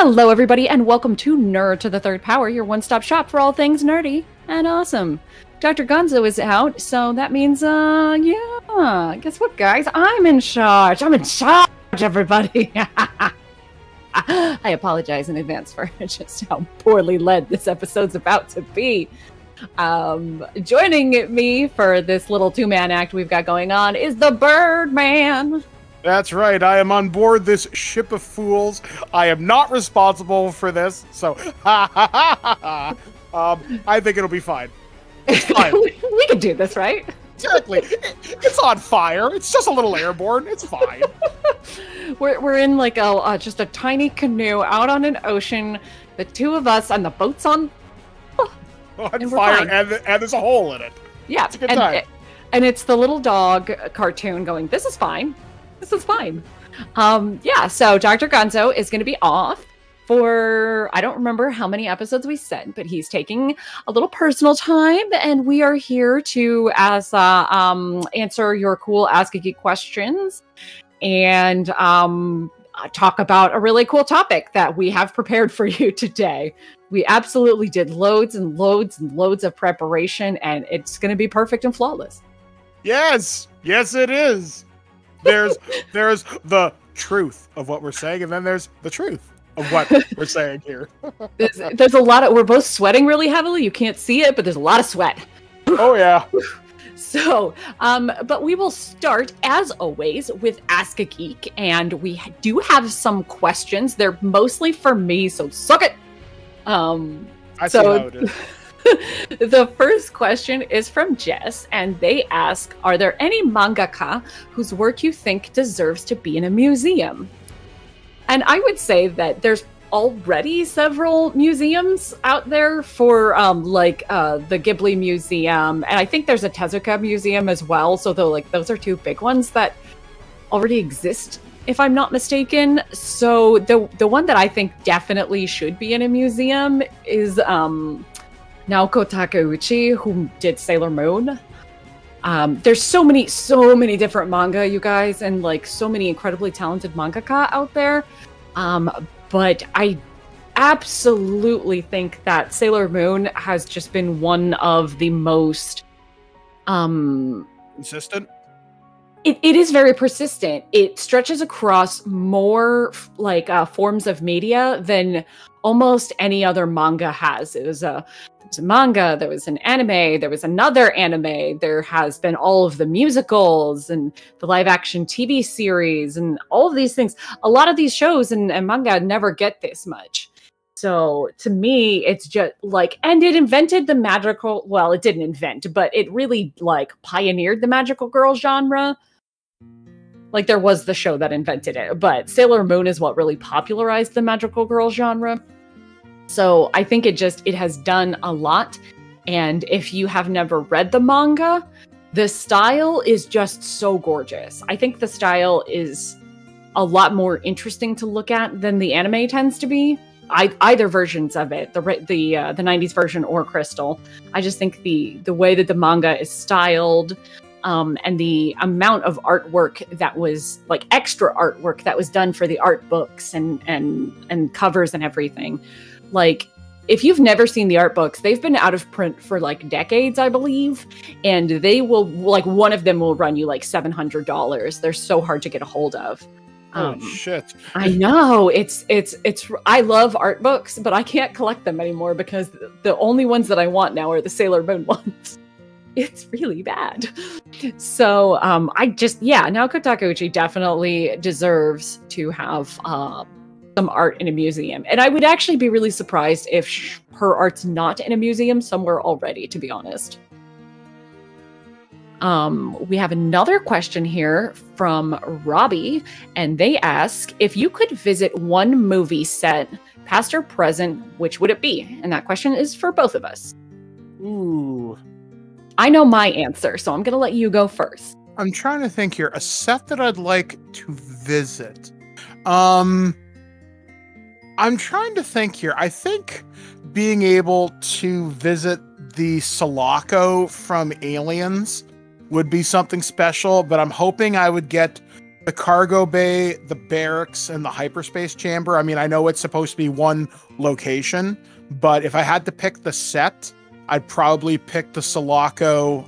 Hello, everybody, and welcome to Nerd to the Third Power, your one-stop shop for all things nerdy and awesome. Dr. Gonzo is out, so that means, yeah, guess what, guys? I'm in charge. I'm in charge, everybody. I apologize in advance for just how poorly led this episode's about to be. Joining me for this little two-man act we've got going on is the Birdman. That's right, I am on board this ship of fools. I am not responsible for this, so I think it'll be fine. It's fine. We can do this, right? Exactly. It's on fire. It's just a little airborne. It's fine. We're in like just a tiny canoe out on an ocean. The two of us, and the boat's on fire, and there's a hole in it. Yeah, it's a good time. And it's the little dog cartoon going, "This is fine. This is fine." Yeah, so Dr. Gonzo is going to be off for, I don't remember how many episodes we said, but he's taking a little personal time, and we are here to answer your cool Ask a Geek questions and talk about a really cool topic that we have prepared for you today. We absolutely did loads and loads and loads of preparation, and it's going to be perfect and flawless. Yes, it is. There's the truth of what we're saying, and then there's the truth of what we're saying here. There's a lot of, we're both sweating really heavily. You can't see it, but there's a lot of sweat. Oh, yeah. So, but we will start, as always, with Ask a Geek, and we do have some questions. They're mostly for me, so suck it. I see how it is. The first question is from Jess, and they ask, are there any mangaka whose work you think deserves to be in a museum? And I would say that there's already several museums out there for the Ghibli Museum, and I think there's a Tezuka Museum as well, so those are two big ones that already exist, if I'm not mistaken. So the one that I think definitely should be in a museum is Naoko Takeuchi, who did Sailor Moon. There's so many different manga, you guys, and like so many incredibly talented mangaka out there. But I absolutely think that Sailor Moon has just been one of the most consistent. It is very persistent. It stretches across more forms of media than almost any other manga has. It was a manga, there was an anime, there was another anime, there has been all of the musicals and the live action TV series and all of these things. A lot of these shows and manga never get this much. So to me, it's just and it invented the magical, well, it didn't invent, but it really pioneered the magical girl genre. There was the show that invented it, but Sailor Moon is what really popularized the magical girl genre. So I think it has done a lot. And if you have never read the manga, the style is just so gorgeous. I think the style is a lot more interesting to look at than the anime tends to be. Either versions of it, the 90s version or Crystal. I just think the way that the manga is styled, and the amount of artwork that was extra artwork that was done for the art books and covers and everything. If you've never seen the art books, they've been out of print for decades, I believe, and they will one of them will run you $700. They're so hard to get a hold of. Oh shit. I know. It's I love art books, but I can't collect them anymore because the only ones that I want now are the Sailor Moon ones. It's really bad. So Naoko Takeuchi definitely deserves to have some art in a museum. And I would actually be really surprised if her art's not in a museum somewhere already, to be honest. We have another question here from Robbie, and they ask, if you could visit one movie set, past or present, which would it be? And that question is for both of us. Ooh. I know my answer, so I'm going to let you go first. I'm trying to think here. A set that I'd like to visit. I'm trying to think here. I think being able to visit the Sulaco from Aliens would be something special, but I'm hoping I would get the cargo bay, the barracks, and the hyperspace chamber. I mean, I know it's supposed to be one location, but if I had to pick the set, I'd probably pick the Sulaco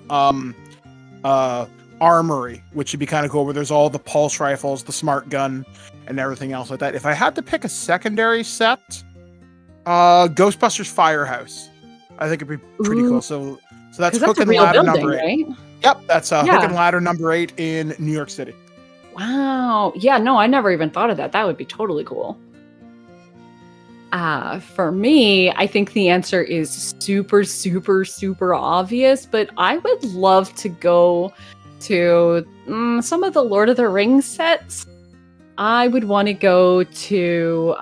armory, which would be kind of cool, where there's all the pulse rifles, the smart gun, and everything else like that. If I had to pick a secondary set, Ghostbusters Firehouse, I think it'd be pretty cool. So that's Hook and Ladder number 8. Right? Yep, that's Hook and Ladder number 8 in New York City. Wow. Yeah, no, I never even thought of that. That would be totally cool. For me, I think the answer is super, super, super obvious, but I would love to go to some of the Lord of the Rings sets. I would want to go to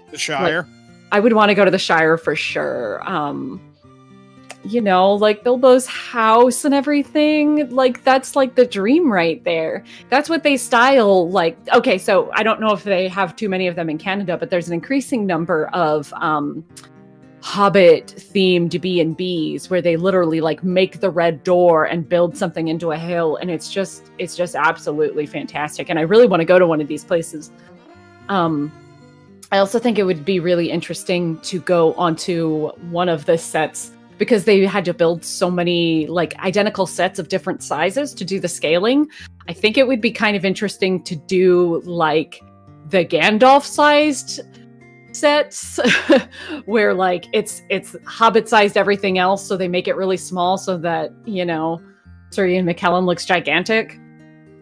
the Shire. I would want to go to the Shire for sure. You know, like Bilbo's house and everything. Like, that's like the dream right there. That's what they style. Like, okay, so I don't know if they have too many of them in Canada, but there's an increasing number of Hobbit-themed B&Bs where they literally like make the red door and build something into a hill, and it's just absolutely fantastic. And I really want to go to one of these places. I also think it would be really interesting to go onto one of the sets, because they had to build so many like identical sets of different sizes to do the scaling. I think it would be kind of interesting to do like the Gandalf-sized sets where like it's Hobbit-sized everything else, so they make it really small so that, you know, Sir Ian McKellen looks gigantic.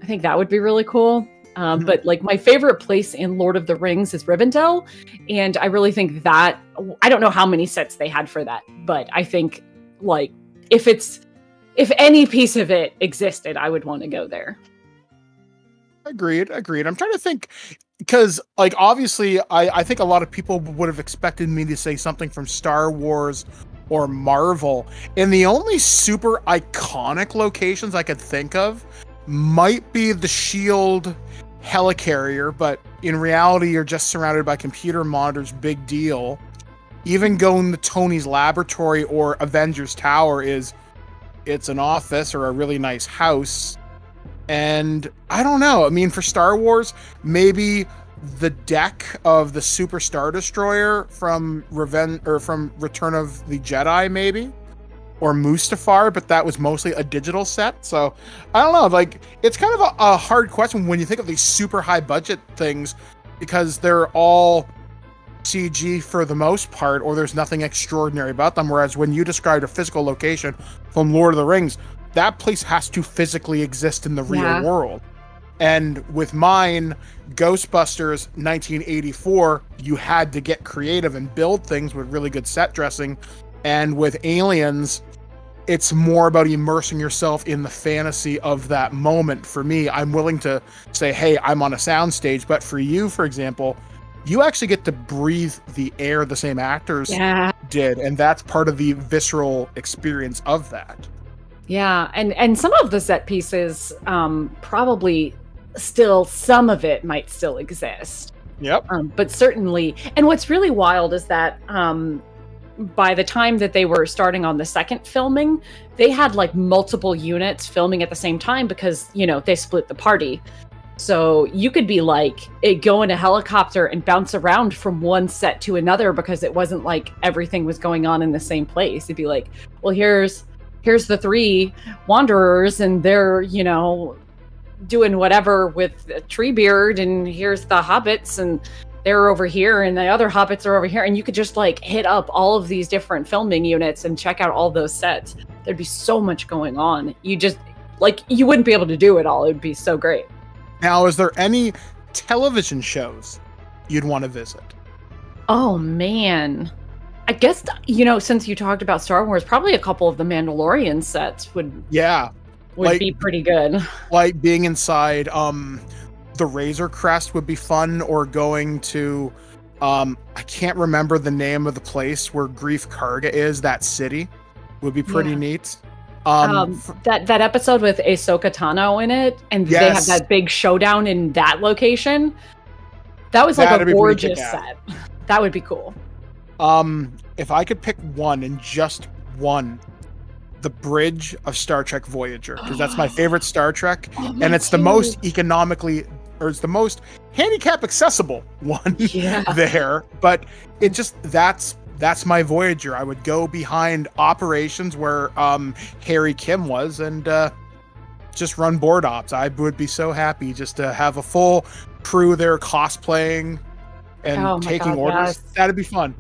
I think that would be really cool. But like my favorite place in Lord of the Rings is Rivendell, and I really think that, I don't know how many sets they had for that, but I think like if any piece of it existed, I would want to go there. Agreed. I'm trying to think, because like obviously I think a lot of people would have expected me to say something from Star Wars or Marvel, and the only super iconic locations I could think of might be the SHIELD helicarrier, but in reality you're just surrounded by computer monitors. Big deal. Even going to Tony's laboratory or Avengers Tower it's an office or a really nice house. And I don't know, I mean, for Star Wars, maybe the deck of the Super Star Destroyer from Return of the Jedi, maybe, or Mustafar, but that was mostly a digital set. So I don't know, like, it's kind of a hard question when you think of these super high budget things, because they're all CG for the most part, or there's nothing extraordinary about them. Whereas when you described a physical location from Lord of the Rings, that place has to physically exist in the real world. And with mine, Ghostbusters 1984, you had to get creative and build things with really good set dressing. And with Aliens, it's more about immersing yourself in the fantasy of that moment. For me, I'm willing to say, hey, I'm on a soundstage. But for you, for example, you actually get to breathe the air the same actors did. And that's part of the visceral experience of that. Yeah, and some of the set pieces, probably still, some of it might still exist. Yep. But certainly, and what's really wild is that by the time that they were starting on the second filming, they had like multiple units filming at the same time because, you know, they split the party. So you could be like, go in a helicopter and bounce around from one set to another because it wasn't like everything was going on in the same place. It'd be like, well, here's the 3 wanderers and they're, you know, doing whatever with Treebeard, and here's the hobbits and they're over here and the other hobbits are over here. And you could just like hit up all of these different filming units and check out all those sets. There'd be so much going on. You just like, you wouldn't be able to do it all. It'd be so great. Now, is there any television shows you'd want to visit? Oh man. I guess, you know, since you talked about Star Wars, probably a couple of the Mandalorian sets would be pretty good. Like being inside the Razor Crest would be fun, or going to I can't remember the name of the place where Grief Karga is, that city would be pretty neat. That episode with Ahsoka Tano in it, and they have that big showdown in that location. That was like a gorgeous set. That would be cool. If I could pick one, and just one, the bridge of Star Trek Voyager, because that's my favorite Star Trek, Oh, and it's the most economically, or it's the most handicap accessible one there. But it just that's my Voyager. I would go behind operations where Harry Kim was, and just run board ops. I would be so happy just to have a full crew there cosplaying and taking orders. Yes. That'd be fun.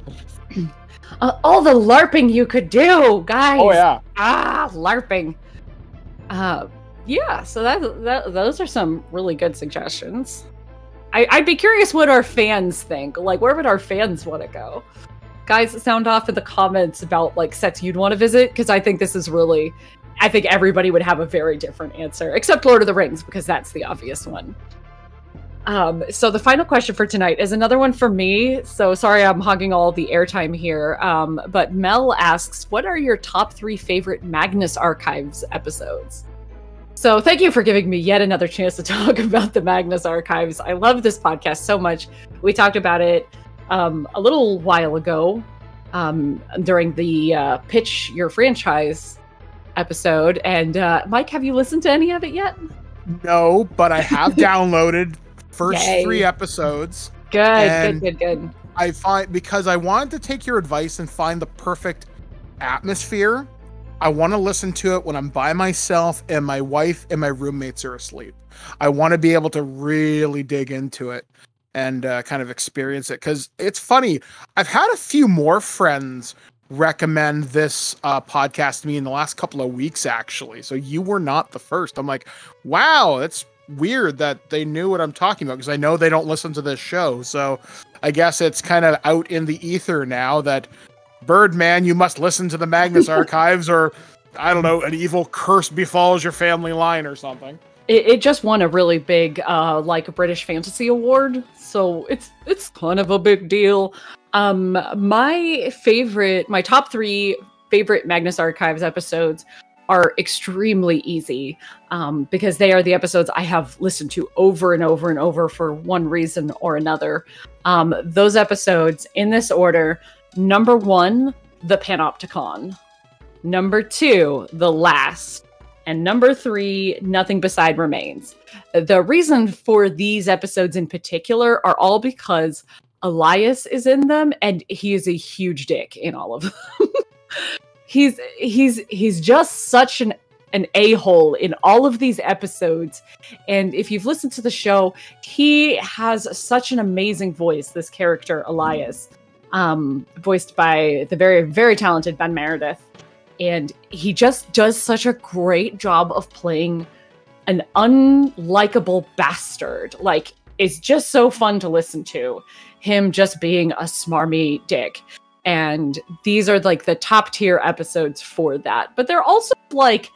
All the LARPing you could do, guys. Oh yeah. LARPing. Yeah, so those are some really good suggestions. I'd be curious what our fans think. Like, where would our fans want to go? Guys, sound off in the comments about like sets you'd want to visit, because I think this is really, I think everybody would have a very different answer, except Lord of the Rings, because that's the obvious one. So the final question for tonight is another one for me. So sorry I'm hogging all the airtime here. But Mel asks, what are your top 3 favorite Magnus Archives episodes? So thank you for giving me yet another chance to talk about the Magnus Archives. I love this podcast so much. We talked about it a little while ago during the Pitch Your Franchise episode. And Mike, have you listened to any of it yet? No, but I have downloaded first 3 episodes. Good. I find, because I wanted to take your advice and find the perfect atmosphere, I want to listen to it when I'm by myself and my wife and my roommates are asleep. I want to be able to really dig into it and kind of experience it, because it's funny. I've had a few more friends recommend this podcast to me in the last couple of weeks, actually. So you were not the first. I'm like, wow, that's weird that they knew what I'm talking about, because I know they don't listen to this show. So I guess it's kind of out in the ether now that, Birdman, you must listen to the Magnus Archives, or I don't know, an evil curse befalls your family line or something. It just won a really big like a British Fantasy Award, so it's kind of a big deal. My top 3 favorite Magnus Archives episodes are extremely easy, because they are the episodes I have listened to over and over and over for one reason or another. Those episodes, in this order: number 1, the Panopticon; number 2, the Last; and number 3, Nothing Beside Remains. The reason for these episodes in particular are all because Elias is in them, and he is a huge dick in all of them. He's just such an a-hole in all of these episodes. And if you've listened to the show, he has such an amazing voice, this character, Elias, voiced by the very, very talented Ben Meredith. And he just does such a great job of playing an unlikable bastard. Like, it's just so fun to listen to him just being a smarmy dick. And these are like the top tier episodes for that. But they're also like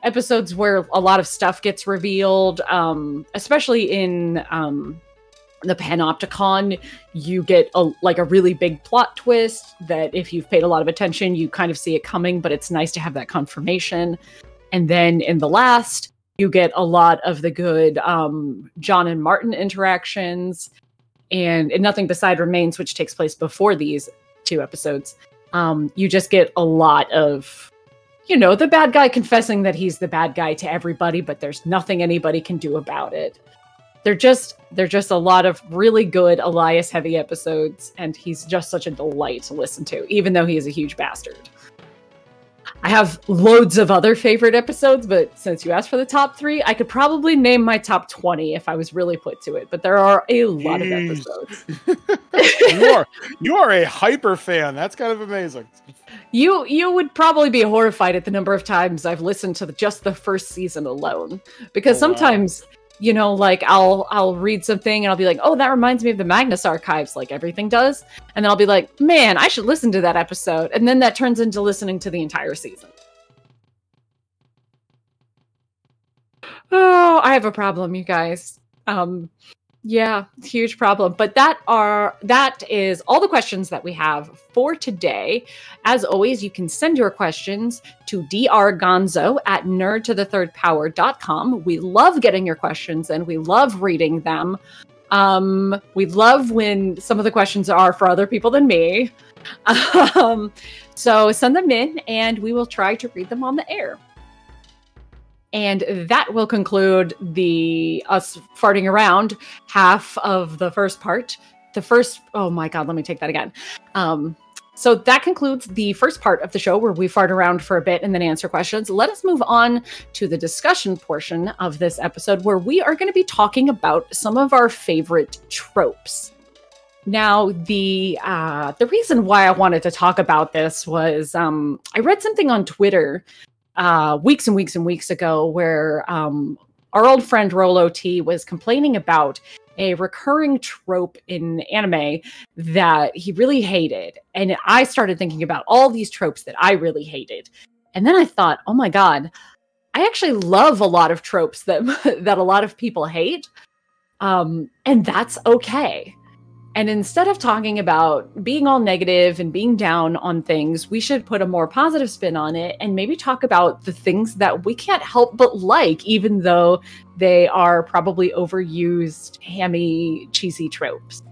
episodes where a lot of stuff gets revealed, especially in the Panopticon. You get a really big plot twist that if you've paid a lot of attention, you kind of see it coming, but it's nice to have that confirmation. And then in the Last, you get a lot of the good John and Martin interactions. And in Nothing Beside Remains, which takes place before these 2 episodes, you just get a lot of, the bad guy confessing that he's the bad guy to everybody, but there's nothing anybody can do about it. They're just a lot of really good Elias heavy episodes, and he's just such a delight to listen to, even though he is a huge bastard. I have loads of other favorite episodes, but since you asked for the top 3, I could probably name my top 20 if I was really put to it, but there are a lot of episodes. You are a hyper fan. That's kind of amazing. You would probably be horrified at the number of times I've listened to just the first season alone, because sometimes, like I'll read something and I'll be like, oh, that reminds me of the Magnus Archives, like everything does. And then I'll be like, man, I should listen to that episode. And then that turns into listening to the entire season. Oh, I have a problem, you guys. Yeah, huge problem. But that is all the questions that we have for today. As always, you can send your questions to drgonzo@nerdtothethirdpower.com. We love getting your questions and we love reading them. We love when some of the questions are for other people than me. So send them in and we will try to read them on the air. And that will conclude us farting around half of the first part. Oh my God, let me take that again. So that concludes the first part of the show where we fart around for a bit and then answer questions. Let us move on to the discussion portion of this episode where we are going to be talking about some of our favorite tropes. Now, the reason why I wanted to talk about this was I read something on Twitter weeks and weeks and weeks ago where our old friend Rolo T was complaining about a recurring trope in anime that he really hated. And I started thinking about all these tropes that I really hated. And then I thought, oh my God, I actually love a lot of tropes that that a lot of people hate. And that's okay. And instead of talking about being all negative and being down on things, we should put a more positive spin on it and maybe talk about the things that we can't help but like, even though they are probably overused, hammy, cheesy tropes.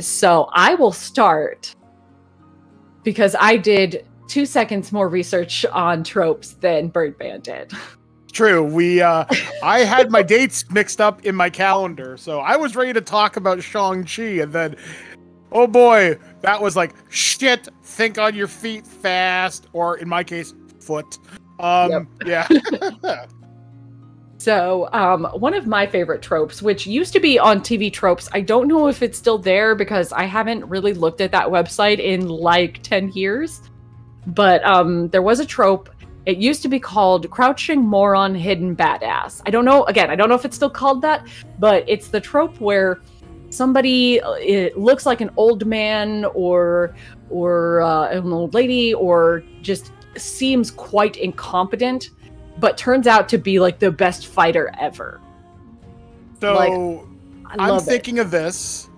So I will start because I did 2 seconds more research on tropes than Birdman did. True. I had my dates mixed up in my calendar, so I was ready to talk about Shang-Chi, and then, oh boy, that was like, shit, think on your feet fast, or in my case, foot. Yeah. So, one of my favorite tropes, which used to be on TV Tropes, I don't know if it's still there because I haven't really looked at that website in like 10 years, but there was a trope. It used to be called Crouching Moron Hidden Badass. I don't know if it's still called that, but it's the trope where somebody it looks like an old man or an old lady or just seems quite incompetent, but turns out to be like the best fighter ever. So I'm thinking of this,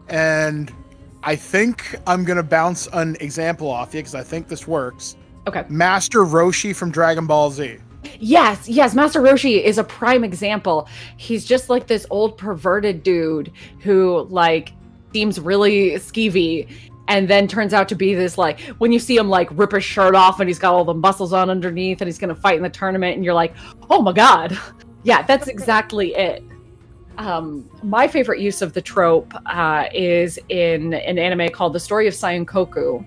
and I think I'm going to bounce an example off you because I think this works. Okay. Master Roshi from Dragon Ball Z. Yes, Master Roshi is a prime example. He's just like this old perverted dude who like seems really skeevy and then turns out to be this like when you see him like rip his shirt off and he's got all the muscles on underneath and he's going to fight in the tournament and you're like, "Oh my God." Yeah, that's exactly it. My favorite use of the trope is in an anime called The Story of Sankoku.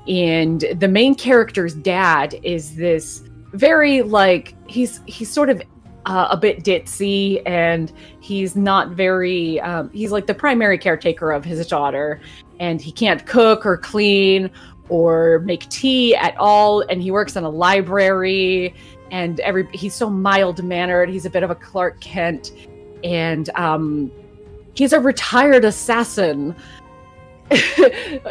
And the main character's dad is this very like he's sort of a bit ditzy and he's not very he's like the primary caretaker of his daughter and he can't cook or clean or make tea at all, and he works in a library and he's so mild-mannered. He's a bit of a Clark Kent, and he's a retired assassin.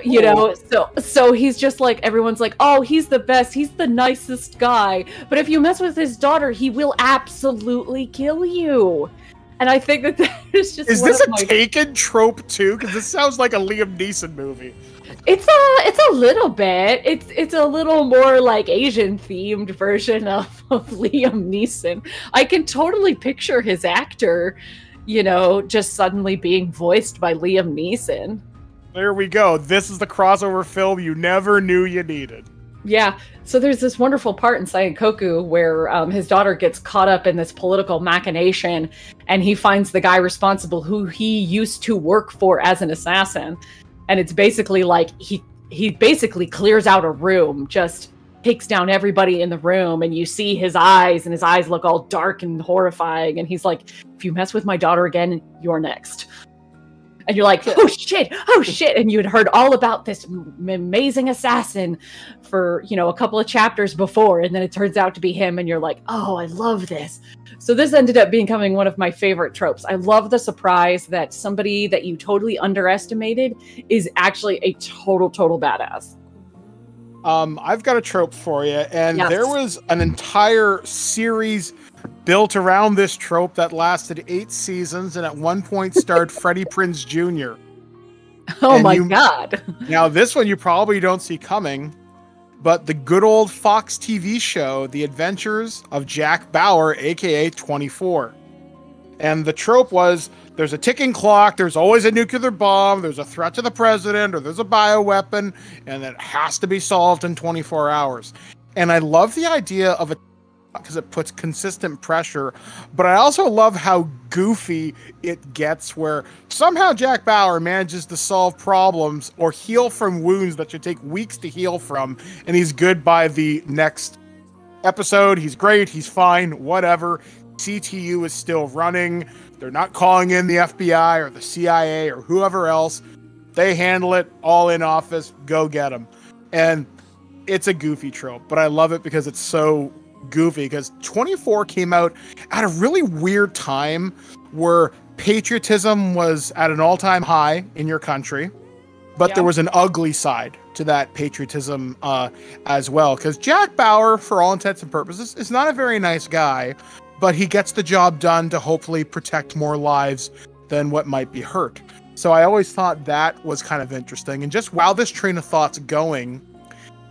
You know, so he's just like, everyone's like, oh, he's the best, he's the nicest guy, but if you mess with his daughter, he will absolutely kill you. And I think that is just is this a Taken trope too? Because this sounds like a Liam Neeson movie. It's a little bit. It's a little more like Asian themed version of Liam Neeson. I can totally picture his actor, you know, just suddenly being voiced by Liam Neeson. There we go. This is the crossover film you never knew you needed. Yeah. So there's this wonderful part in Sankoku where his daughter gets caught up in this political machination, and he finds the guy responsible who he used to work for as an assassin. And it's basically like he basically clears out a room, just takes down everybody in the room, and you see his eyes, and his eyes look all dark and horrifying. And he's like, if you mess with my daughter again, you're next. And you're like, oh shit. And you had heard all about this amazing assassin for, you know, a couple of chapters before. And then it turns out to be him. And you're like, oh, I love this. So this ended up becoming one of my favorite tropes. I love the surprise that somebody that you totally underestimated is actually a total badass. I've got a trope for you. And yes. There was an entire series built around this trope that lasted 8 seasons and at one point starred Freddie Prinze Jr. Oh my God. Now this one you probably don't see coming, but the good old Fox TV show, The Adventures of Jack Bauer, aka 24. And the trope was there's a ticking clock, there's always a nuclear bomb, there's a threat to the president, or there's a bioweapon, and it has to be solved in 24 hours. And I love the idea of a because it puts consistent pressure, but I also love how goofy it gets where somehow Jack Bauer manages to solve problems or heal from wounds that should take weeks to heal from, and he's good by the next episode. He's great, he's fine, whatever. CTU is still running. They're not calling in the FBI or the CIA or whoever else. They handle it, all in office, go get them. And it's a goofy trope, but I love it because it's so goofy, because 24 came out at a really weird time where patriotism was at an all-time high in your country, but there was an ugly side to that patriotism as well, because Jack Bauer, for all intents and purposes, is not a very nice guy, but he gets the job done to hopefully protect more lives than what might be hurt. So I always thought that was kind of interesting. And just while this train of thought's going,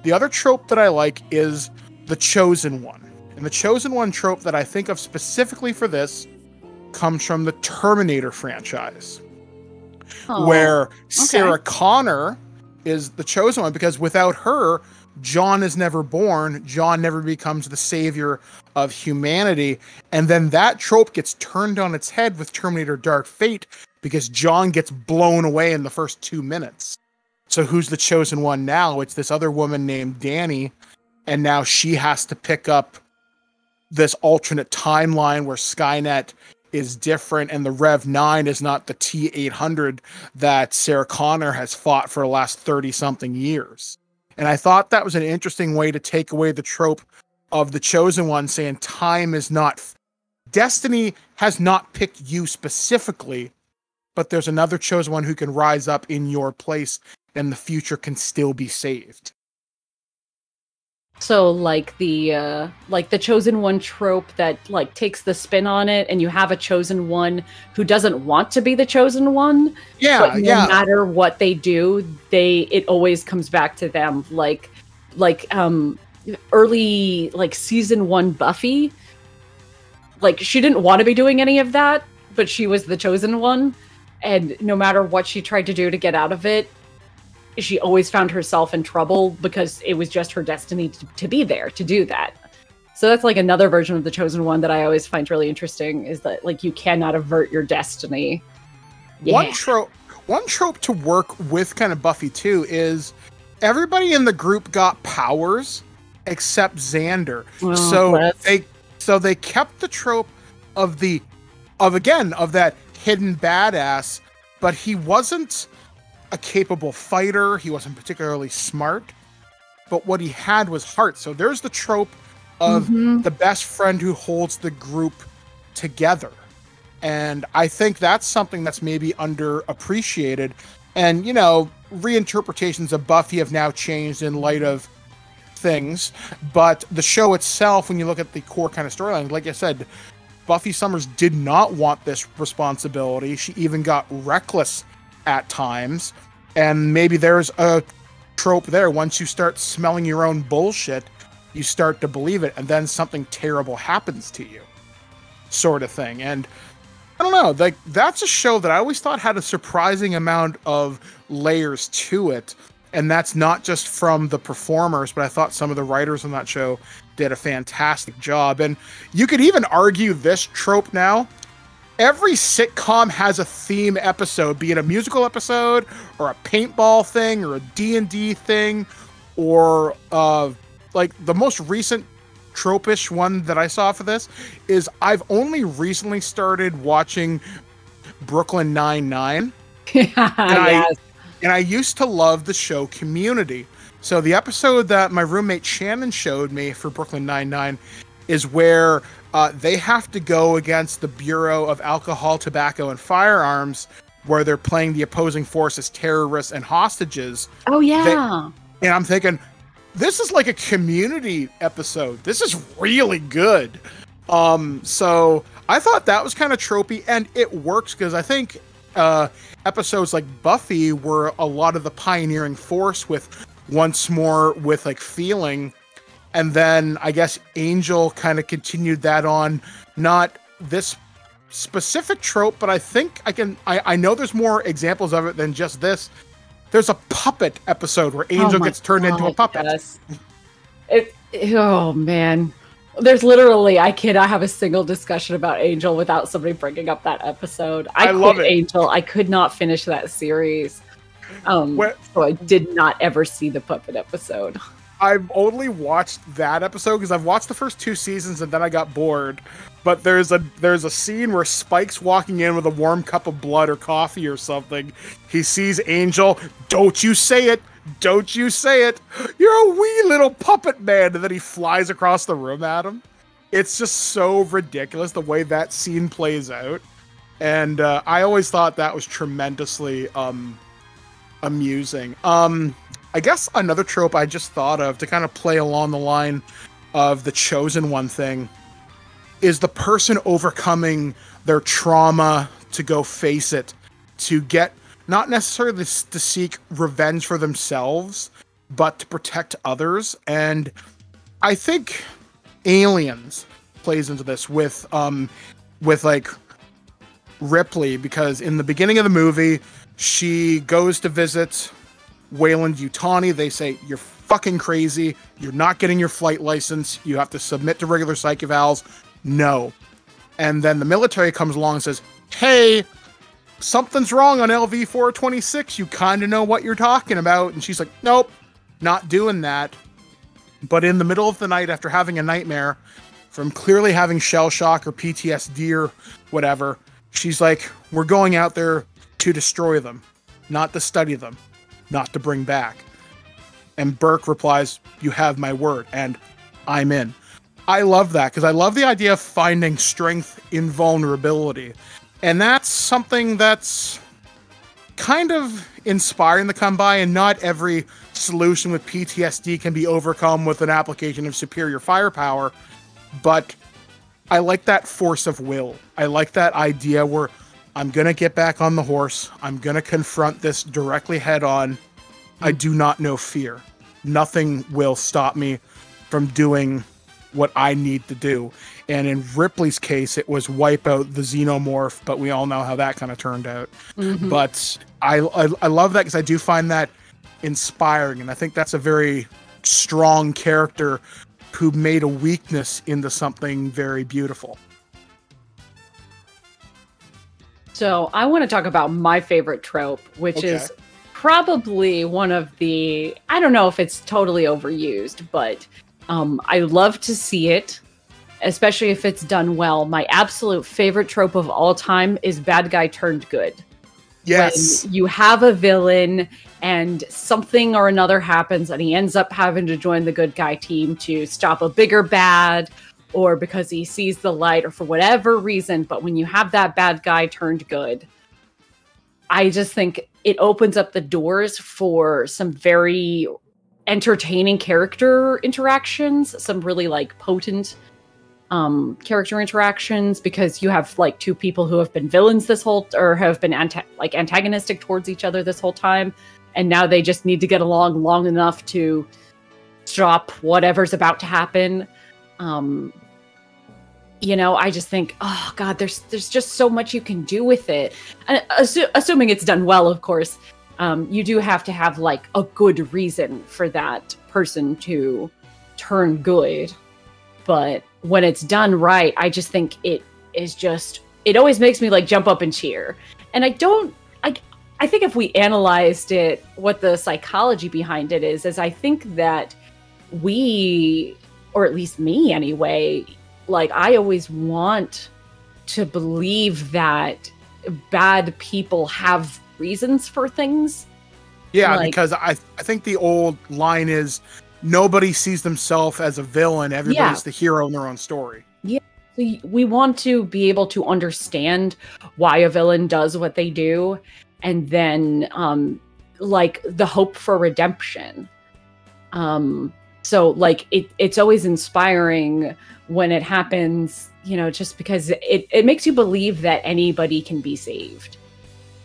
the other trope that I like is the chosen one. And the chosen one trope that I think of specifically for this comes from the Terminator franchise, where Sarah Connor is the chosen one, because without her, John is never born. John never becomes the savior of humanity. And then that trope gets turned on its head with Terminator Dark Fate, because John gets blown away in the first 2 minutes. So who's the chosen one now? It's this other woman named Danny. And now she has to pick up this alternate timeline where Skynet is different and the Rev 9 is not the T-800 that Sarah Connor has fought for the last 30-something years. And I thought that was an interesting way to take away the trope of the chosen one, saying time is not... Destiny has not picked you specifically, but there's another chosen one who can rise up in your place and the future can still be saved. So like the chosen one trope that like takes the spin on it, and you have a chosen one who doesn't want to be the chosen one. But no matter what they do, it always comes back to them. Like early like season 1 Buffy. Like she didn't want to be doing any of that, but she was the chosen one, and no matter what she tried to do to get out of it, she always found herself in trouble because it was just her destiny to be there, to do that. So that's like another version of the chosen one that I always find really interesting, is that like you cannot avert your destiny. Yeah. One trope to work with kind of Buffy too is everybody in the group got powers except Xander. So they kept the trope of that hidden badass, but he wasn't a capable fighter. He wasn't particularly smart, but what he had was heart. So there's the trope of the best friend who holds the group together. And I think that's something that's maybe underappreciated. And, you know, reinterpretations of Buffy have now changed in light of things. But the show itself, when you look at the core kind of storyline, like I said, Buffy Summers did not want this responsibility. She even got reckless at times, and maybe there's a trope there. Once you start smelling your own bullshit, you start to believe it, and then something terrible happens to you, sort of thing. And I don't know, like that's a show that I always thought had a surprising amount of layers to it, and that's not just from the performers, but I thought some of the writers on that show did a fantastic job. And you could even argue this trope now. Every sitcom has a theme episode, be it a musical episode or a paintball thing or a D&D thing, or like the most recent trope-ish one that I saw for this is I've only recently started watching Brooklyn Nine-Nine. And I used to love the show Community. So the episode that my roommate Shannon showed me for Brooklyn Nine-Nine is where they have to go against the Bureau of Alcohol, Tobacco, and Firearms, where they're playing the opposing force as terrorists and hostages. Oh, yeah. And I'm thinking, this is like a Community episode. This is really good. So I thought that was kind of tropey, and it works because I think episodes like Buffy were a lot of the pioneering force with once more with like feeling. And then I guess Angel kind of continued that on, not this specific trope, but I think I know there's more examples of it than just this. There's a puppet episode where Angel gets turned into a puppet. Yes. Oh man. There's literally, I cannot have a single discussion about Angel without somebody bringing up that episode. I love it. Angel. I could not finish that series. So I did not ever see the puppet episode. I've only watched that episode because I've watched the first 2 seasons and then I got bored. But there's a scene where Spike's walking in with a warm cup of blood or coffee or something. He sees Angel. Don't you say it. Don't you say it. You're a wee little puppet man. And then he flies across the room at him. It's just so ridiculous the way that scene plays out. And I always thought that was tremendously amusing. I guess another trope I just thought of to kind of play along the line of the Chosen One thing is the person overcoming their trauma to go face it, to get not necessarily to seek revenge for themselves, but to protect others. And I think Aliens plays into this with like Ripley, because in the beginning of the movie, she goes to visit Weyland-Yutani. They say, you're fucking crazy. You're not getting your flight license. You have to submit to regular psych evals. No. And then the military comes along and says, hey, something's wrong on LV-426. You kind of know what you're talking about. And she's like, nope, not doing that. But in the middle of the night, after having a nightmare from clearly having shell shock or PTSD or whatever, she's like, we're going out there to destroy them, not to study them, not to bring back. And Burke replies, you have my word, and I'm in. I love that, because I love the idea of finding strength in vulnerability. And that's something that's kind of inspiring to come by, and not every solution with PTSD can be overcome with an application of superior firepower. But I like that force of will. I like that idea where I'm going to get back on the horse. I'm going to confront this directly head on. I do not know fear. Nothing will stop me from doing what I need to do. And in Ripley's case, it was wipe out the xenomorph, but we all know how that kind of turned out. Mm-hmm. But I love that, because I do find that inspiring. And I think that's a very strong character who made a weakness into something very beautiful. So I want to talk about my favorite trope, which is probably one of the, I don't know if it's totally overused, but I love to see it, especially if it's done well. My absolute favorite trope of all time is bad guy turned good. Yes. When you have a villain and something or another happens and he ends up having to join the good guy team to stop a bigger bad, or because he sees the light, or for whatever reason. But when you have that bad guy turned good, I just think it opens up the doors for some very entertaining character interactions, some really like potent character interactions, because you have like two people who have been villains this whole, or have been antagonistic towards each other this whole time, and now they just need to get along long enough to stop whatever's about to happen. You know, I just think, oh god, there's just so much you can do with it. And assuming it's done well, of course. You do have to have like a good reason for that person to turn good. But when it's done right, I just think it is just, it always makes me like jump up and cheer. And I think if we analyzed it, what the psychology behind it is I think that we, or at least me anyway, like I always want to believe that bad people have reasons for things. Yeah, like, because I think the old line is nobody sees themselves as a villain. Everybody's the hero in their own story. Yeah, we want to be able to understand why a villain does what they do, and then like the hope for redemption. So like it's always inspiring when it happens, you know, just because it makes you believe that anybody can be saved,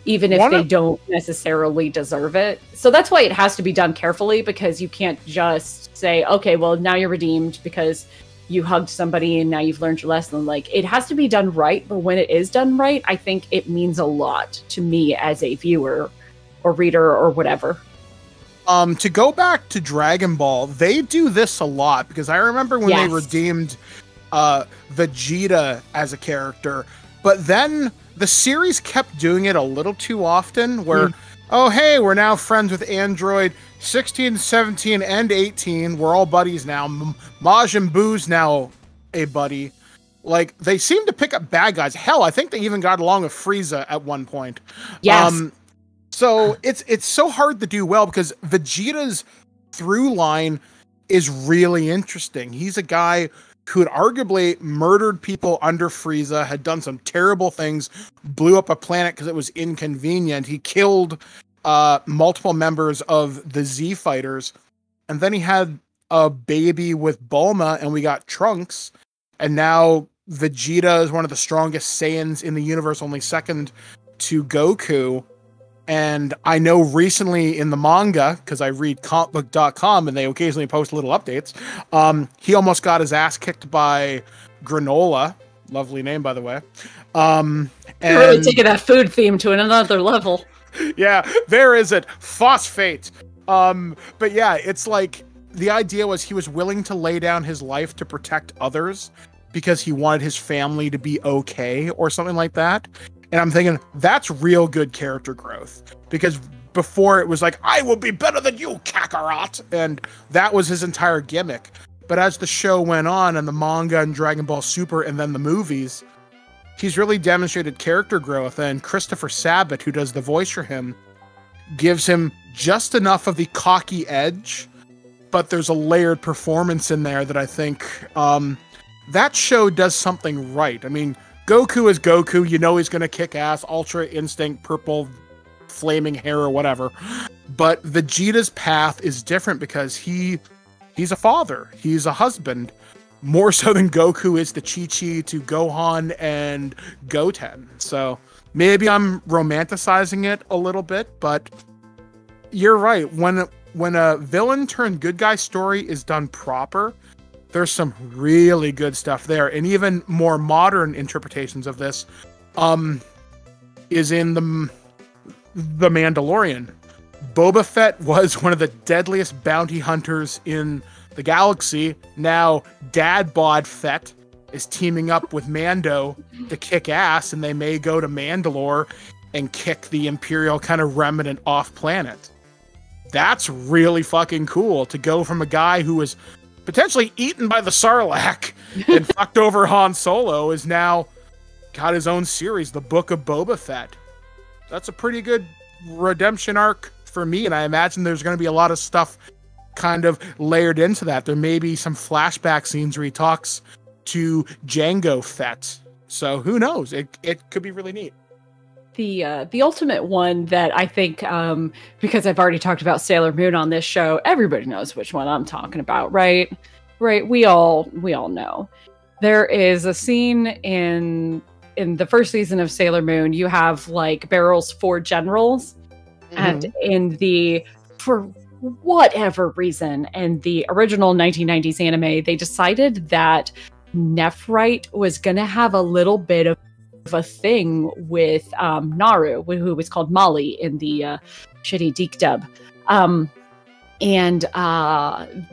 even if they don't necessarily deserve it. So that's why it has to be done carefully, because you can't just say, okay, well, now you're redeemed because you hugged somebody and now you've learned your lesson. Like, it has to be done right, but when it is done right, I think it means a lot to me as a viewer or reader or whatever. To go back to Dragon Ball, they do this a lot, because I remember when they redeemed Vegeta as a character, but then the series kept doing it a little too often, where, oh, hey, we're now friends with Android 16, 17, and 18. We're all buddies now. Majin Buu's now a buddy. Like, they seem to pick up bad guys. Hell, I think they even got along with Frieza at one point. Yes. So it's so hard to do well, because Vegeta's through line is really interesting. He's a guy who had arguably murdered people under Frieza, had done some terrible things, blew up a planet because it was inconvenient. He killed multiple members of the Z Fighters, and then he had a baby with Bulma, and we got Trunks, and now Vegeta is one of the strongest Saiyans in the universe, only second to Goku. And I know recently in the manga, because I read comicbook.com and they occasionally post little updates, he almost got his ass kicked by Granola. Lovely name, by the way. And you're really taking that food theme to another level. Yeah, there is it. Phosphate. But yeah, it's like, the idea was he was willing to lay down his life to protect others because he wanted his family to be okay or something like that. And I'm thinking, that's real good character growth. Because before it was like, I will be better than you, Kakarot! And that was his entire gimmick. But as the show went on, and the manga and Dragon Ball Super, and then the movies, he's really demonstrated character growth. And Christopher Sabat, who does the voice for him, gives him just enough of the cocky edge, but there's a layered performance in there that I think that show does something right. I mean, Goku is Goku. You know he's going to kick ass, Ultra Instinct, purple, flaming hair or whatever. But Vegeta's path is different because he's a father. He's a husband. More so than Goku is the Chi-Chi to Gohan and Goten. So maybe I'm romanticizing it a little bit, but you're right. When a villain turned good guy story is done proper, there's some really good stuff there. And even more modern interpretations of this is in the Mandalorian. Boba Fett was one of the deadliest bounty hunters in the galaxy. Now Dad Bod Fett is teaming up with Mando to kick ass, and they may go to Mandalore and kick the Imperial kind of remnant off planet. That's really fucking cool, to go from a guy who was potentially eaten by the Sarlacc and fucked over Han Solo, is now got his own series, The Book of Boba Fett. That's a pretty good redemption arc for me, and I imagine there's going to be a lot of stuff kind of layered into that. There may be some flashback scenes where he talks to Jango Fett. So who knows? It could be really neat. The ultimate one that I think, because I've already talked about Sailor Moon on this show, everybody knows which one I'm talking about, right? Right. We all know. There is a scene in the first season of Sailor Moon. You have like Barrel's 4 generals, and for whatever reason, in the original 1990s anime, they decided that Nephrite was going to have a little bit of a thing with Naru, who was called Molly in the shitty Deke dub. And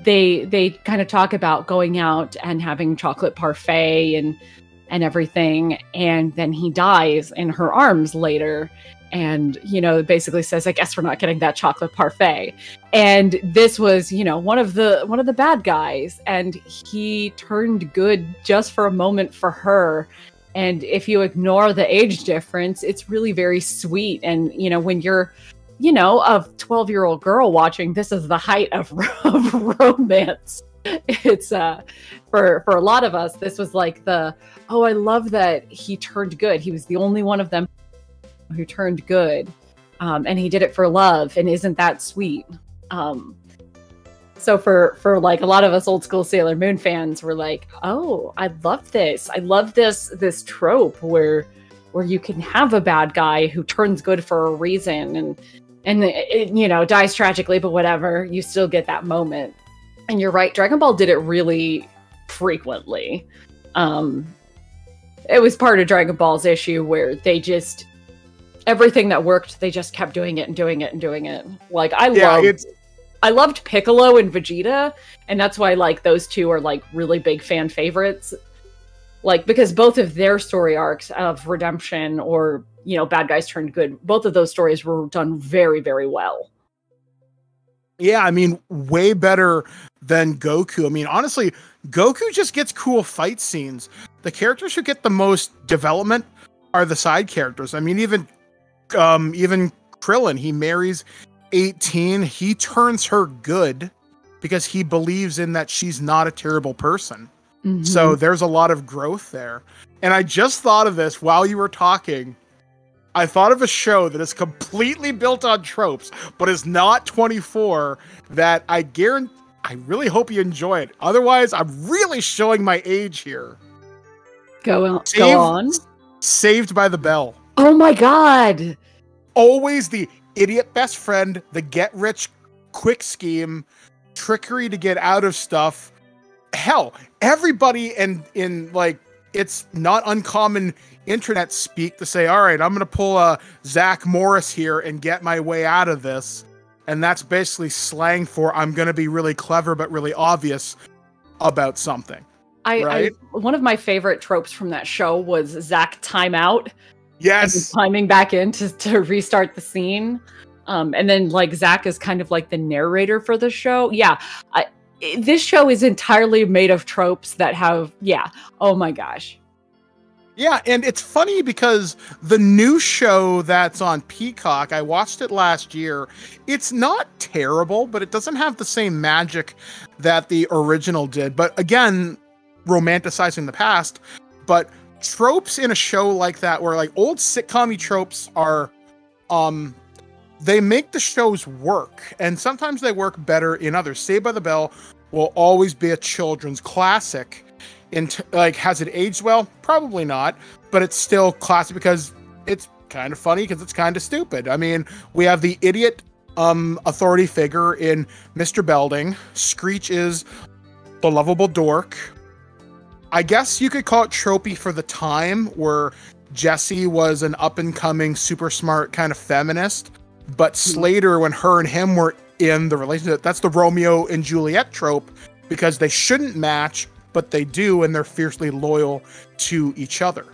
they kind of talk about going out and having chocolate parfait and everything, and then he dies in her arms later, and basically says, I guess we're not getting that chocolate parfait. And this was one of the bad guys, and he turned good just for a moment for her. And if you ignore the age difference, it's really very sweet. And, when you're, a 12-year-old girl watching, this is the height of romance. It's, for a lot of us, this was like I love that he turned good. He was the only one of them who turned good. And he did it for love. And isn't that sweet? So for like a lot of us old school Sailor Moon fans, we're like, oh, I love this. I love this trope where you can have a bad guy who turns good for a reason and it, dies tragically, but whatever, you still get that moment. And you're right, Dragon Ball did it really, frequently. It was part of Dragon Ball's issue where they just everything that worked, they just kept doing it and doing it and doing it. Like I loved Piccolo and Vegeta, and that's why like those two are like really big fan favorites. Like because both of their story arcs of redemption or, you know, bad guys turned good, both of those stories were done very, very well. Yeah, I mean, way better than Goku. I mean, honestly, Goku just gets cool fight scenes. The characters who get the most development are the side characters. I mean, even Krillin, he marries 18. He turns her good because he believes in that she's not a terrible person. Mm-hmm. So there's a lot of growth there. And I just thought of this while you were talking. I thought of a show that is completely built on tropes, but is not 24, that I really hope you enjoy it. Otherwise, I'm really showing my age here. Go on. Saved by the Bell. Oh my god. Always the idiot best friend, the get-rich-quick scheme, trickery to get out of stuff. Hell, everybody in like, it's not uncommon internet speak to say, all right, I'm going to pull a Zach Morris here and get my way out of this. And that's basically slang for I'm going to be really clever, but really obvious about something. One of my favorite tropes from that show was Zach timeout. Yes. Climbing back in to restart the scene. And then like Zach is kind of like the narrator for the show. Yeah. This show is entirely made of tropes that have, oh my gosh. Yeah, and it's funny because the new show that's on Peacock, I watched it last year. It's not terrible, but it doesn't have the same magic that the original did. But again, romanticizing the past. But tropes in a show like that, where like old sitcom-y tropes are, they make the shows work. And sometimes they work better in others. Saved by the Bell will always be a children's classic. Has it aged well? Probably not, but it's still classic because it's kind of funny because it's kind of stupid. I mean, we have the idiot authority figure in Mr. Belding. Screech is the lovable dork. I guess you could call it tropey for the time, where Jessie was an up-and-coming, super smart kind of feminist, but Slater, when her and him were in the relationship, that's the Romeo and Juliet trope, because they shouldn't match, but they do, and they're fiercely loyal to each other.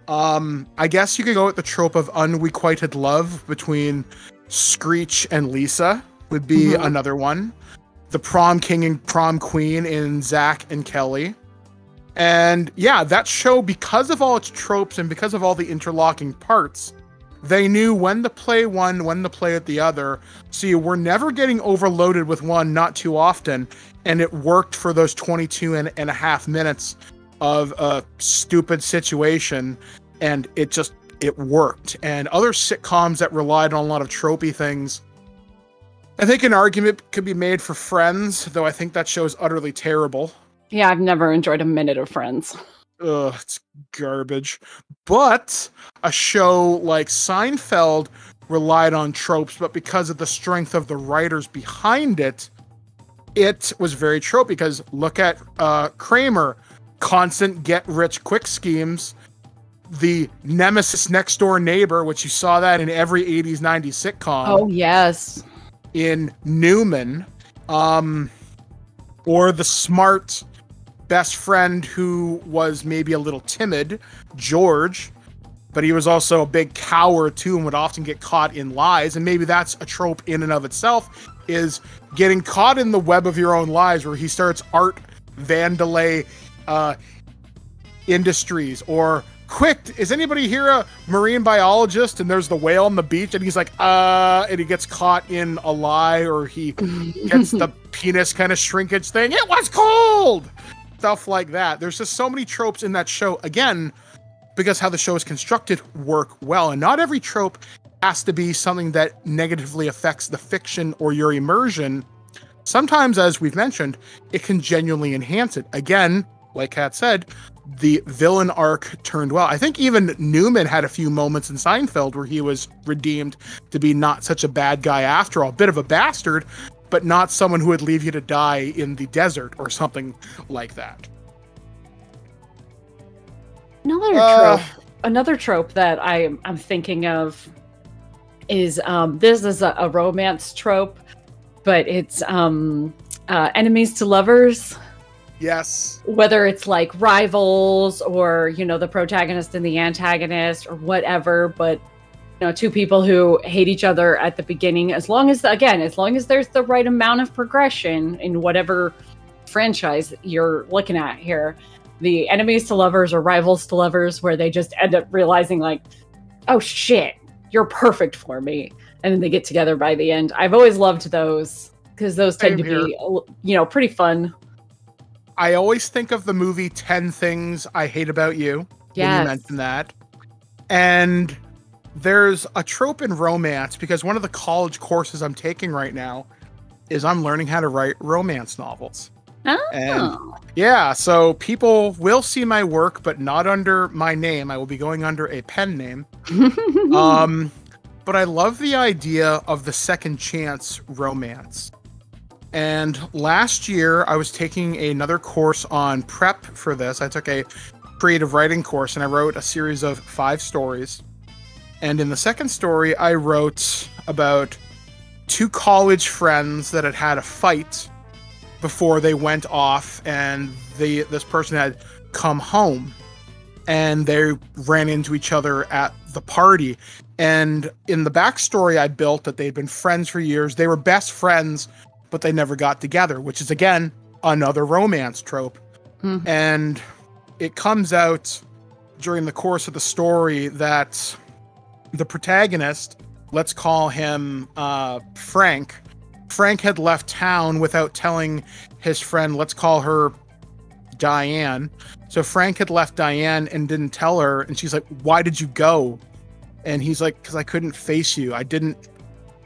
I guess you could go with the trope of unrequited love between Screech and Lisa would be another one. The prom king and prom queen in Zach and Kelly. And yeah, that show, because of all its tropes and because of all the interlocking parts, they knew when to play one, when to play at the other. So you were never getting overloaded with one, not too often. And it worked for those 22 and a half minutes of a stupid situation. And it worked. And other sitcoms that relied on a lot of tropey things, I think an argument could be made for Friends, though I think that show is utterly terrible. Yeah, I've never enjoyed a minute of Friends. Ugh, it's garbage. But a show like Seinfeld relied on tropes, but because of the strength of the writers behind it, it was very tropey. Because look at Kramer, constant get-rich-quick schemes. The nemesis next door neighbor, which you saw that in every 80s, 90s sitcom. Oh, yes. In Newman. Or the smart best friend who was maybe a little timid, George, but he was also a big coward too and would often get caught in lies. And maybe that's a trope in and of itself, is getting caught in the web of your own lies, where he starts Art Vandelay Industries, or quick, is anybody here a marine biologist? And there's the whale on the beach and he's like, and he gets caught in a lie, or he gets the penis kind of shrinkage thing. It was cold! Stuff like that. There's just so many tropes in that show, again, because how the show is constructed, work well. And not every trope has to be something that negatively affects the fiction or your immersion. Sometimes, as we've mentioned, it can genuinely enhance it. Again, like Kat said, the villain arc turned well. I think even Newman had a few moments in Seinfeld where he was redeemed to be not such a bad guy after all. Bit of a bastard, but not someone who would leave you to die in the desert or something like that. Another trope that I'm thinking of is this is a romance trope, but it's enemies to lovers. Yes. Whether it's like rivals or, you know, the protagonist and the antagonist or whatever, but you know, two people who hate each other at the beginning, as long as there's the right amount of progression in whatever franchise you're looking at here, the enemies to lovers or rivals to lovers, where they just end up realizing like, oh shit, you're perfect for me. And then they get together by the end. I've always loved those because those tend to be, you know, pretty fun. I always think of the movie 10 Things I Hate About You. Yes. When you mentioned that. And there's a trope in romance, because one of the college courses I'm taking right now is I'm learning how to write romance novels. Oh. And yeah, so people will see my work, but not under my name. I will be going under a pen name. But I love the idea of the second chance romance. And last year I was taking another course on prep for this. I took a creative writing course and I wrote a series of 5 stories. And in the second story, I wrote about 2 college friends that had had a fight before they went off, and this person had come home and they ran into each other at the party. And in the backstory, I built that they'd been friends for years. They were best friends, but they never got together, which is, again, another romance trope. Mm-hmm. And it comes out during the course of the story that the protagonist, let's call him Frank. Frank had left town without telling his friend, let's call her Diane. So Frank had left Diane and didn't tell her. And she's like, why did you go? And he's like, because I couldn't face you.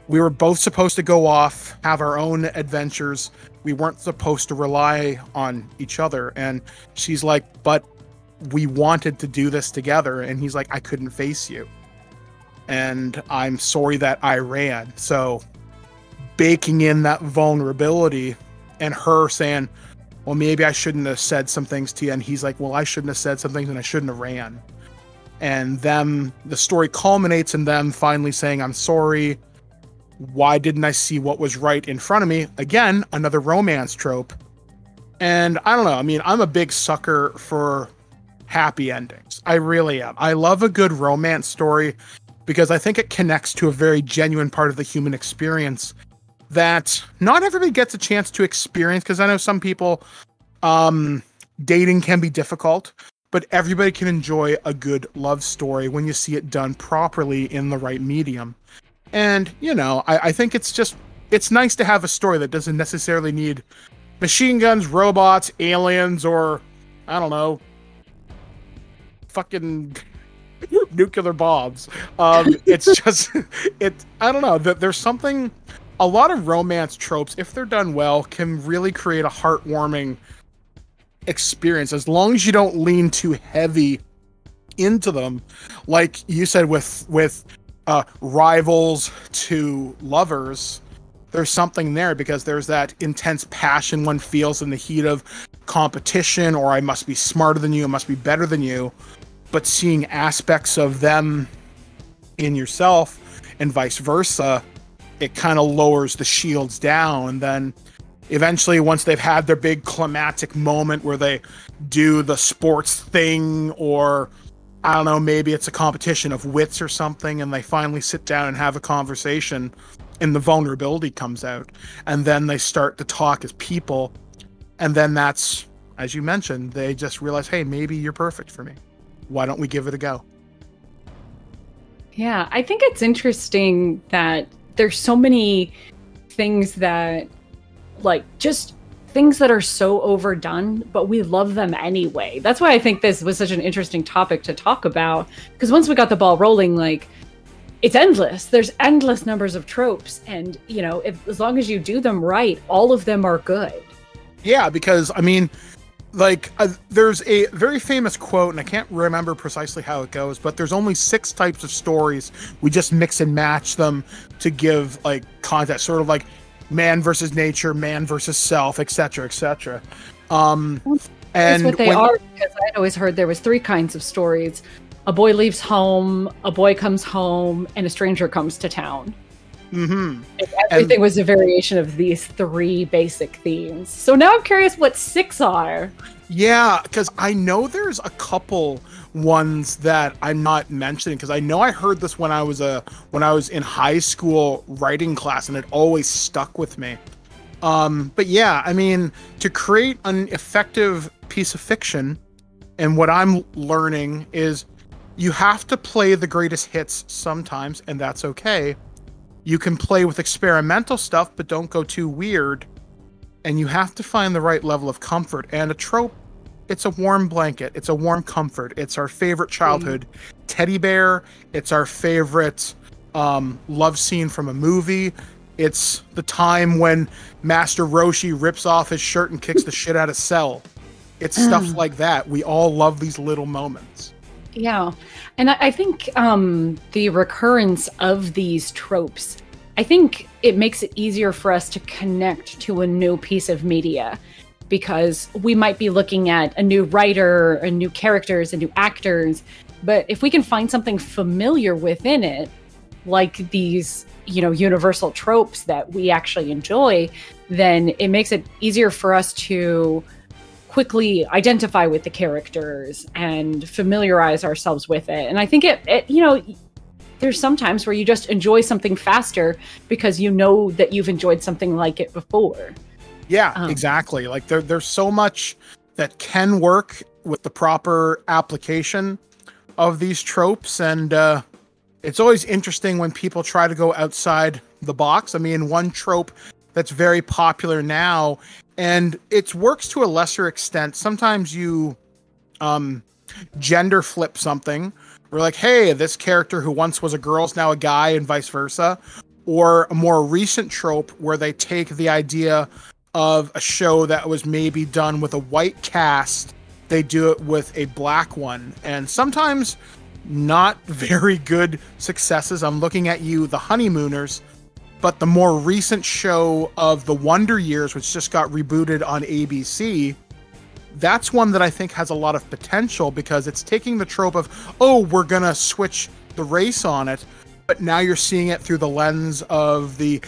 We were both supposed to go off, have our own adventures. We weren't supposed to rely on each other. And she's like, but we wanted to do this together. And he's like, I couldn't face you. And I'm sorry that I ran. So baking in that vulnerability and her saying, well, maybe I shouldn't have said some things to you. And he's like, well, I shouldn't have said some things and I shouldn't have ran. And the story culminates in them finally saying, I'm sorry. Why didn't I see what was right in front of me? Again, another romance trope. And I don't know. I mean, I'm a big sucker for happy endings. I really am. I love a good romance story because I think it connects to a very genuine part of the human experience that not everybody gets a chance to experience. Because I know some people, dating can be difficult, but everybody can enjoy a good love story when you see it done properly in the right medium. And, you know, I think it's nice to have a story that doesn't necessarily need machine guns, robots, aliens, or, I don't know, fucking nuclear bombs. It's just, I don't know, there's something, a lot of romance tropes, if they're done well, can really create a heartwarming experience, as long as you don't lean too heavy into them. Like you said, with rivals to lovers, there's something there because there's that intense passion one feels in the heat of competition, or I must be smarter than you, I must be better than you. But seeing aspects of them in yourself and vice versa, it kind of lowers the shields down. And then eventually, once they've had their big climactic moment where they do the sports thing, or I don't know, maybe it's a competition of wits or something, and they finally sit down and have a conversation, and the vulnerability comes out. And then they start to talk as people. And then that's, as you mentioned, they just realize, hey, maybe you're perfect for me. Why don't we give it a go? Yeah, I think it's interesting that there's so many things that, like, just things that are so overdone, but we love them anyway. That's why I think this was such an interesting topic to talk about, because once we got the ball rolling, like, it's endless. There's endless numbers of tropes, and, you know, as long as you do them right, all of them are good. Yeah, because, I mean, like, there's a very famous quote, and I can't remember precisely how it goes, but there's only 6 types of stories. We just mix and match them to give, like, context. Sort of like, man versus nature, man versus self, etc., etc. That's And what they are, because I'd always heard there was three kinds of stories. A boy leaves home, a boy comes home, and a stranger comes to town. Mm-hmm. Everything was a variation of these three basic themes. So now I'm curious what 6 are. Yeah, because I know there's a couple ones that I'm not mentioning, because I know I heard this when I was in high school writing class, and it always stuck with me. But yeah, I mean, to create an effective piece of fiction, and what I'm learning is you have to play the greatest hits sometimes, and that's okay. You can play with experimental stuff, but don't go too weird. And you have to find the right level of comfort. And a trope, it's a warm blanket. It's a warm comfort. It's our favorite childhood teddy bear. It's our favorite love scene from a movie. It's the time when Master Roshi rips off his shirt and kicks the shit out of Cell. It's stuff like that. We all love these little moments. Yeah. And I think the recurrence of these tropes, I think it makes it easier for us to connect to a new piece of media, because we might be looking at a new writer, a new characters, and new actors. But if we can find something familiar within it, like these, universal tropes that we actually enjoy, then it makes it easier for us to quickly identify with the characters and familiarize ourselves with it. And I think there's sometimes where you just enjoy something faster because you know that you've enjoyed something like it before. Yeah, exactly. Like there's so much that can work with the proper application of these tropes. And it's always interesting when people try to go outside the box. I mean, one trope that's very popular now, and it works to a lesser extent. Sometimes you gender flip something. We're like, hey, this character who once was a girl is now a guy, and vice versa. Or a more recent trope where they take the idea of a show that was maybe done with a white cast, they do it with a black one. And sometimes not very good successes. I'm looking at you, The Honeymooners. But the more recent show of The Wonder Years, which just got rebooted on ABC, that's one that I think has a lot of potential, because it's taking the trope of, oh, we're going to switch the race on it, but now you're seeing it through the lens of the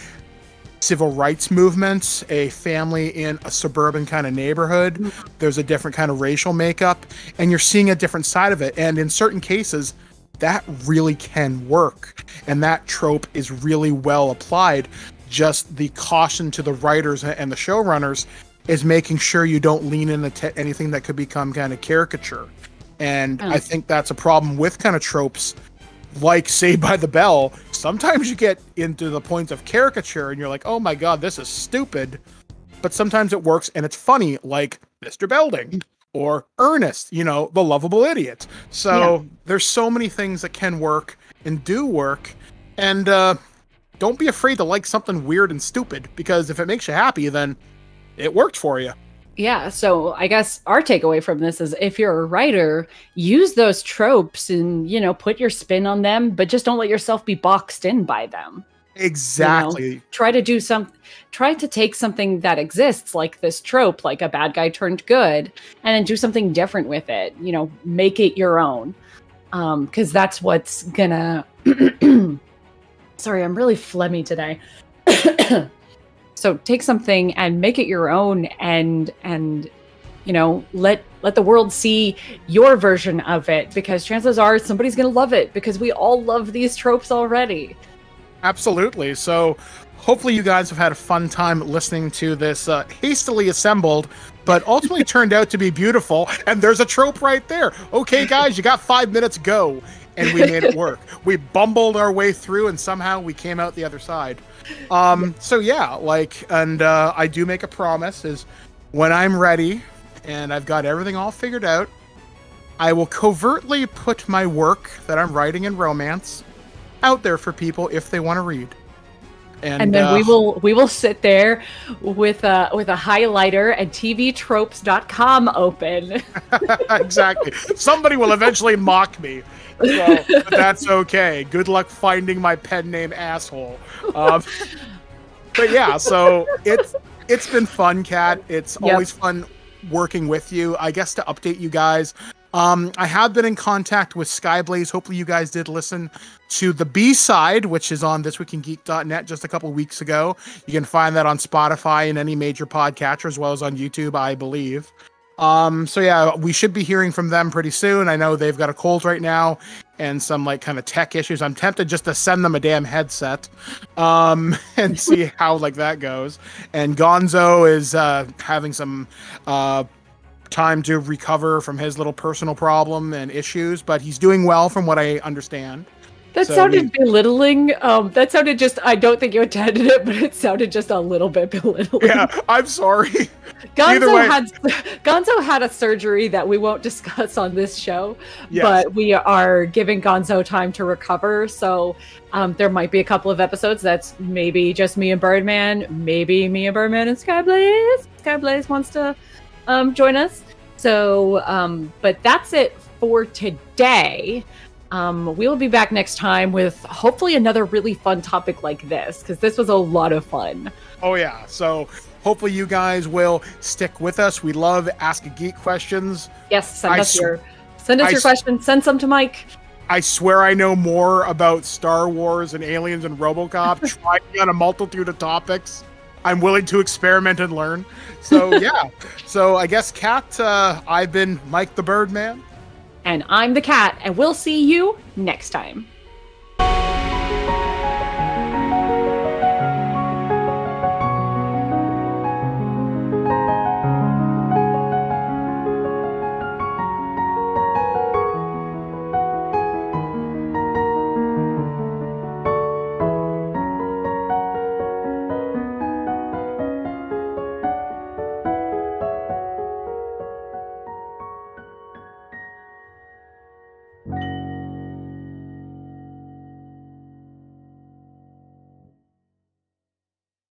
civil rights movement, a family in a suburban kind of neighborhood. There's a different kind of racial makeup, and you're seeing a different side of it. And in certain cases, that really can work. And that trope is really well applied. Just the caution to the writers and the showrunners is making sure you don't lean into anything that could become kind of caricature. And I think that's a problem with kind of tropes like Saved by the Bell. Sometimes you get into the point of caricature and you're like, oh my God, this is stupid. But sometimes it works and it's funny, like Mr. Belding or Ernest, the lovable idiot. So there's so many things that can work and do work. And don't be afraid to like something weird and stupid, because if it makes you happy, then it worked for you. Yeah, so I guess our takeaway from this is, if you're a writer, use those tropes and, put your spin on them, but just don't let yourself be boxed in by them. Exactly. Try to take something that exists, like this trope, like a bad guy turned good, and then do something different with it. Make it your own. Because that's what's gonna... Sorry, I'm really phlegmy today. So take something and make it your own, and let the world see your version of it, because chances are somebody's going to love it, because we all love these tropes already. Absolutely. So hopefully you guys have had a fun time listening to this hastily assembled, but ultimately turned out to be beautiful. And there's a trope right there. Okay, guys, you got 5 minutes, go. And we made it work. We bumbled our way through, and somehow we came out the other side. So yeah, I do make a promise, is when I'm ready and I've got everything all figured out, I will covertly put my work that I'm writing in romance out there for people if they want to read. And then we will sit there with a highlighter and tvtropes.com open. Exactly. Somebody will eventually mock me. So, but that's okay. Good luck finding my pen name asshole. But yeah, so it's been fun, Kat. It's always fun working with you. I guess to update you guys, I have been in contact with Skyblaze. Hopefully you guys did listen to the B-side, which is on thisweekingeek.net just a couple weeks ago. You can find that on Spotify and any major podcatcher, as well as on YouTube, I believe. So yeah, we should be hearing from them pretty soon. I know they've got a cold right now and some like kind of tech issues. I'm tempted just to send them a damn headset, and see how like that goes. And Gonzo is, having some, time to recover from his little personal problem and issues, but he's doing well from what I understand. That sounded belittling. That sounded just, I don't think you intended it, but it sounded just a little bit belittling. Yeah, I'm sorry. Gonzo had a surgery that we won't discuss on this show, but we are giving Gonzo time to recover. So there might be a couple of episodes that's maybe just me and Birdman, maybe me and Birdman and Skyblaze. Skyblaze wants to join us. So, but that's it for today. We'll be back next time with hopefully another really fun topic like this, because this was a lot of fun. Oh yeah, so hopefully you guys will stick with us. We love Ask a Geek questions. Yes, send us your questions. Send some to Mike. I swear I know more about Star Wars and aliens and RoboCop. Try me on a multitude of topics. I'm willing to experiment and learn. So yeah, so I guess Kat, I've been Mike the Birdman. And I'm the Cat, and we'll see you next time.